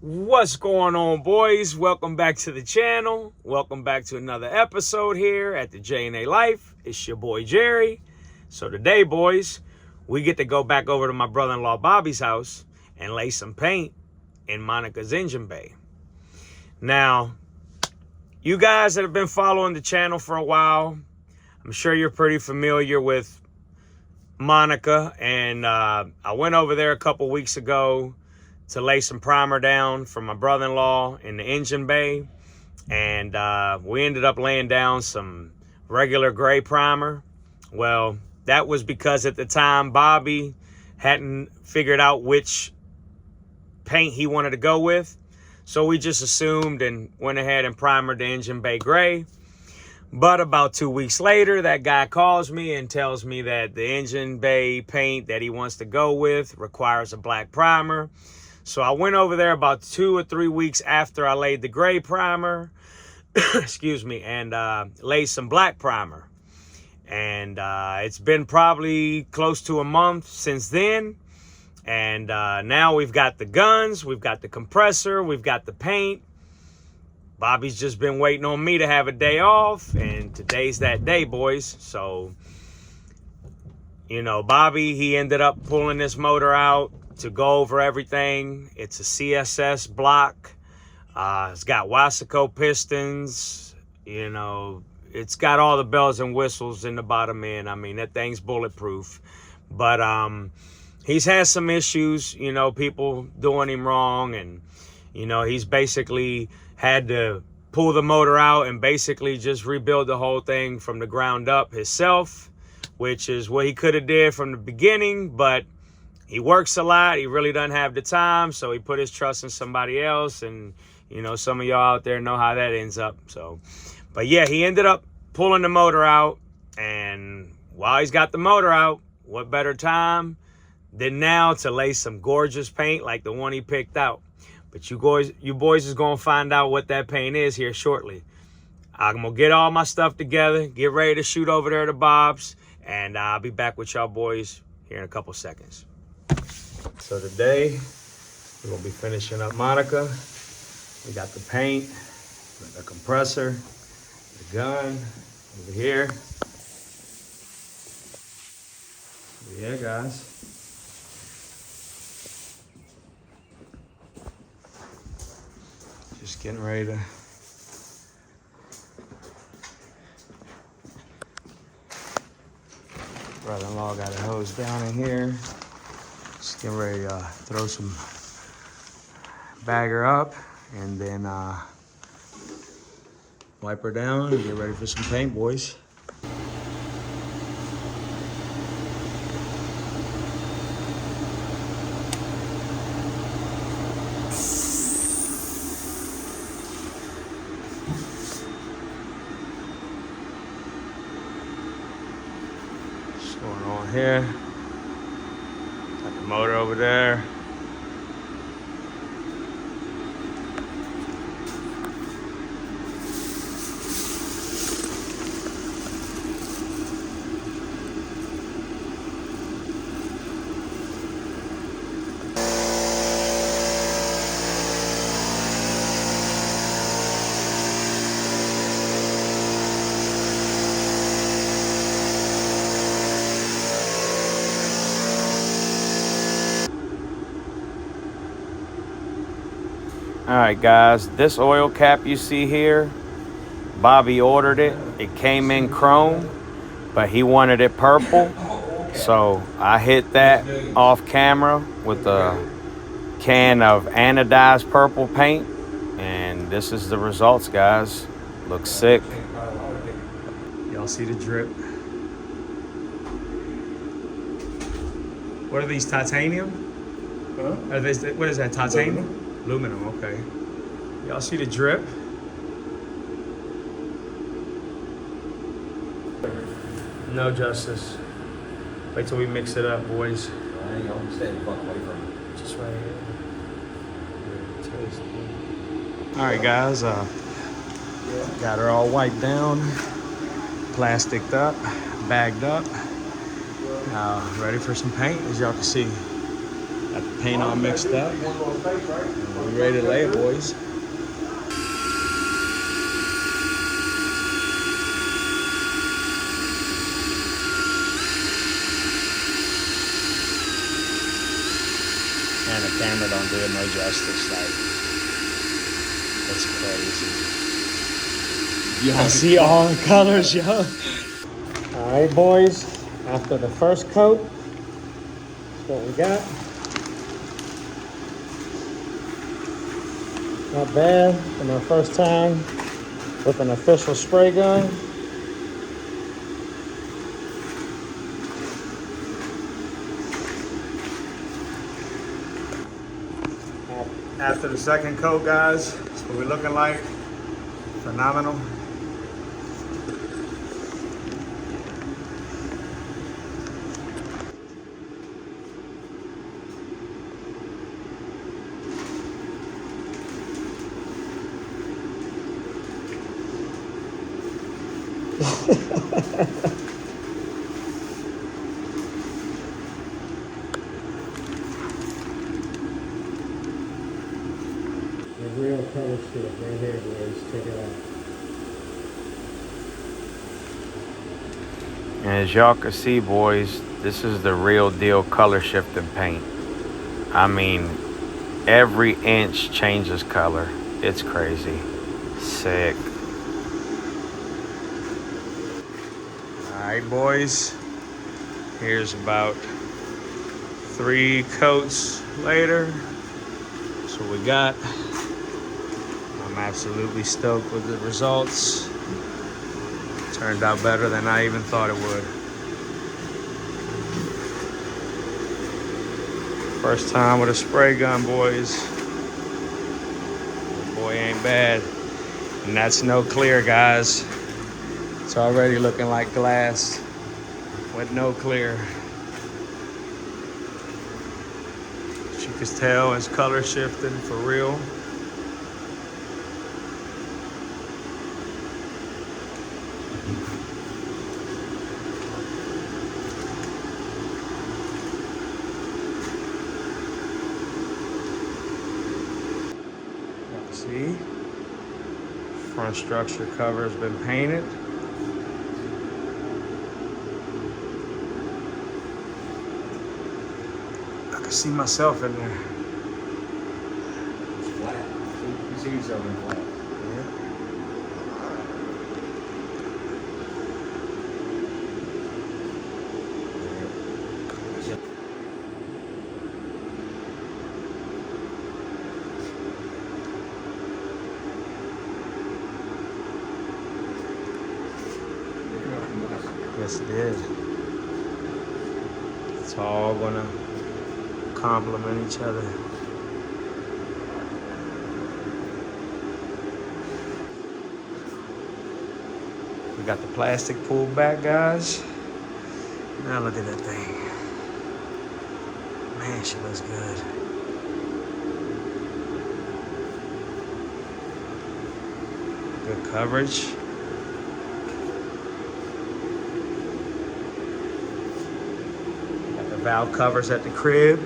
What's going on, boys? Welcome back to the channel. Welcome back to another episode here at the J&A Life. It's your boy Jerry. So today, boys, we get to go back over to my brother-in-law Bobby's house and lay some paint in Monica's engine bay. Now, you guys that have been following the channel for a while, I'm sure you're pretty familiar with Monica. And I went over there a couple weeks ago to lay some primer down for my brother-in-law in the engine bay. And we ended up laying down some regular gray primer. Well, that was because at the time Bobby hadn't figured out which paint he wanted to go with. So we just assumed and went ahead and primered the engine bay gray. But about 2 weeks later, that guy calls me and tells me that the engine bay paint that he wants to go with requires a black primer. So I went over there about 2 or 3 weeks after I laid the gray primer, excuse me, and laid some black primer. And it's been probably close to a month since then. And now we've got the guns, we've got the compressor, we've got the paint. Bobby's just been waiting on me to have a day off, and today's that day, boys. So, you know, Bobby, he ended up pulling this motor out to go over everything. It's a CSS block. It's got Wasaco pistons. You know, it's got all the bells and whistles in the bottom end. I mean, that thing's bulletproof. But he's had some issues, you know, people doing him wrong. And, you know, he's basically had to pull the motor out and basically just rebuild the whole thing from the ground up himself, which is what he could have did from the beginning. But he works a lot. He really doesn't have the time. So he put his trust in somebody else. And, you know, some of y'all out there know how that ends up. So, but yeah, he ended up pulling the motor out. And while he's got the motor out, what better time than now to lay some gorgeous paint like the one he picked out. But you boys is going to find out what that paint is here shortly. I'm going to get all my stuff together, get ready to shoot over there to Bob's. And I'll be back with y'all boys here in a couple seconds. So today, we're going to be finishing up Monica. We got the paint, the compressor, the gun over here. Yeah, guys. Just getting ready to brother-in-law got a hose down in here. Just getting ready to throw some bagger up and then wipe her down and get ready for some paint, boys. What's going on here? Got the motor over there. All right, guys, this oil cap you see here, Bobby ordered it. It came in chrome, but he wanted it purple. So I hit that off camera with a can of anodized purple paint. And this is the results, guys. Looks sick. Y'all see the drip. What are these, titanium? Huh? Are these, what is that, titanium? Aluminum, okay. Y'all see the drip? No justice. Wait till we mix it up, boys. I ain't gonna stay the fuck away from it. Just right here. All right, guys. Got her all wiped down, plasticed up, bagged up. Ready for some paint, as y'all can see. Got the paint all mixed up. We ready to lay it, boys. And the camera don't do it no justice. Like, it's crazy. I see all the colors, yo. All right, boys. After the first coat, that's what we got. Not bad for my first time with an official spray gun. After the second coat, guys, that's what we're looking like. Phenomenal. The real color shit right here, boys. Check it out. And as y'all can see, boys, this is the real deal color shifting paint. I mean, every inch changes color. It's crazy. Sick. Alright, boys. Here's about 3 coats later. That's what we got. I'm absolutely stoked with the results. Turned out better than I even thought it would. First time with a spray gun, boys. Boy, ain't bad. And that's no clear, guys. It's already looking like glass with no clear. As you can tell, it's color shifting for real. See, front structure cover has been painted. I can see myself in there. It's flat. You see yourself in flat. Yes, it is. It's all gonna complement each other. We got the plastic pulled back, guys. Now look at that thing. Man, she looks good. Good coverage. Valve covers at the crib.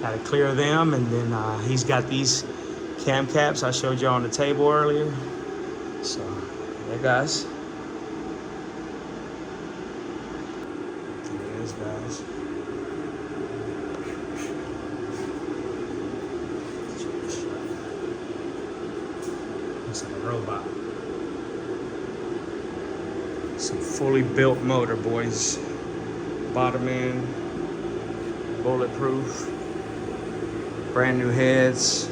Gotta clear them, and then he's got these cam caps I showed you on the table earlier. So, there, guys. There it is, guys. Looks like a robot. Some fully built motor, boys. Bottom end, bulletproof, brand new heads.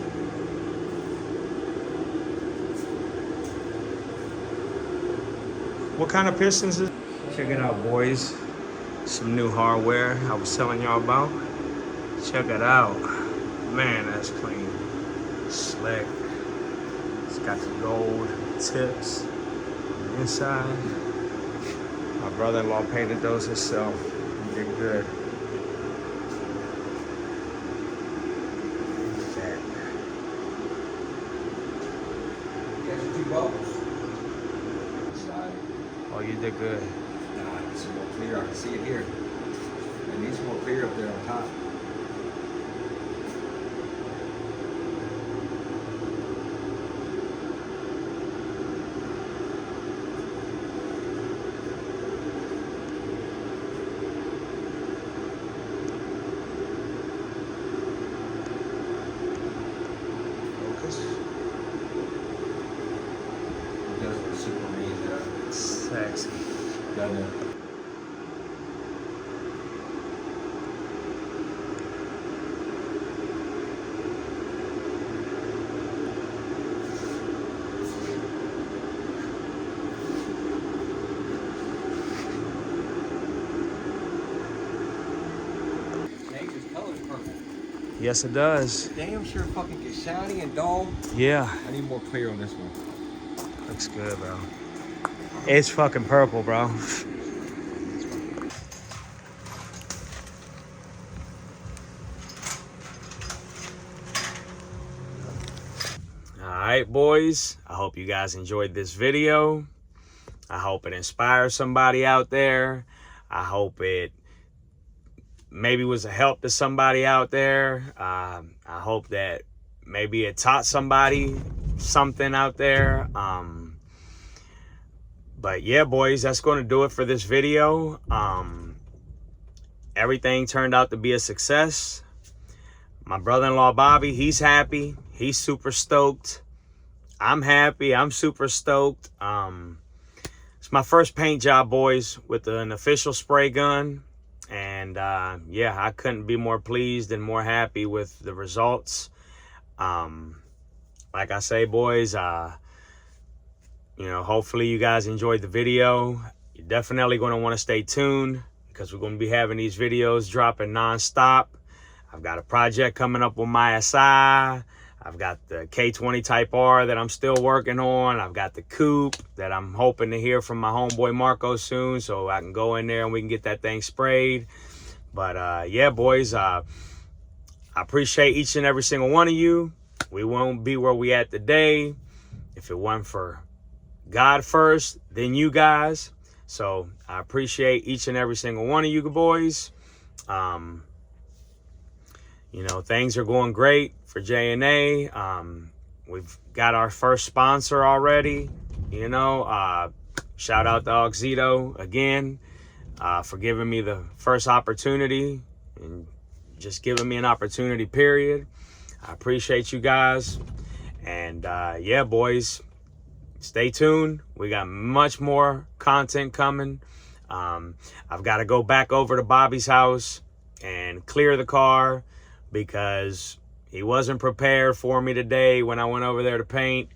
What kind of pistons is? Check it out, boys. Some new hardware I was telling y'all about. Check it out. Man, that's clean. Slick. It's got the gold tips on the inside. My brother-in-law painted those himself. He did good. You got your 2 bubbles. Oh, you did good. Nah, it's more clear. I can see it here. It needs more clear up there on top. down there. Nature's color's purple. Yes, it does. Damn sure fucking gets shiny and dull. Yeah. I need more clear on this one. Looks good, bro. It's fucking purple, bro. Alright, boys. I hope you guys enjoyed this video. I hope it inspires somebody out there. I hope it maybe was a help to somebody out there. I hope that maybe it taught somebody something out there. But yeah, boys, that's going to do it for this video. Everything turned out to be a success. My brother-in-law, Bobby, he's happy. He's super stoked. I'm happy. I'm super stoked. It's my first paint job, boys, with an official spray gun. And yeah, I couldn't be more pleased and more happy with the results. Like I say, boys, you know, hopefully you guys enjoyed the video. You're definitely going to want to stay tuned because we're going to be having these videos dropping nonstop. I've got a project coming up with my SI. I've got the K20 Type R that I'm still working on. I've got the coupe that I'm hoping to hear from my homeboy Marco soon so I can go in there and we can get that thing sprayed. But yeah, boys, I appreciate each and every single one of you. We won't be where we at today if it wasn't for God first, then you guys. So I appreciate each and every single one of you boys. You know, things are going great for J&A. We've got our first sponsor already. You know, shout out to Oxito again for giving me the first opportunity and just giving me an opportunity, period. I appreciate you guys. And yeah, boys, stay tuned. We got much more content coming. I've got to go back over to Bobby's house and clear the car because he wasn't prepared for me today when I went over there to paint.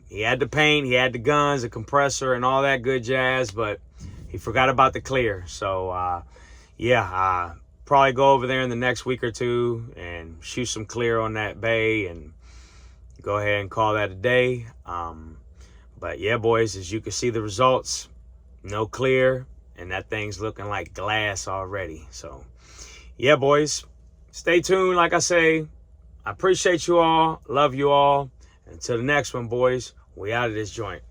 He had the paint, he had the guns, the compressor, and all that good jazz, but he forgot about the clear. So, yeah, probably go over there in the next week or two and shoot some clear on that bay and go ahead and call that a day. But yeah, boys, as you can see the results, no clear, and that thing's looking like glass already. So yeah, boys, stay tuned. Like I say, I appreciate you all, love you all. Until the next one, boys, we out of this joint.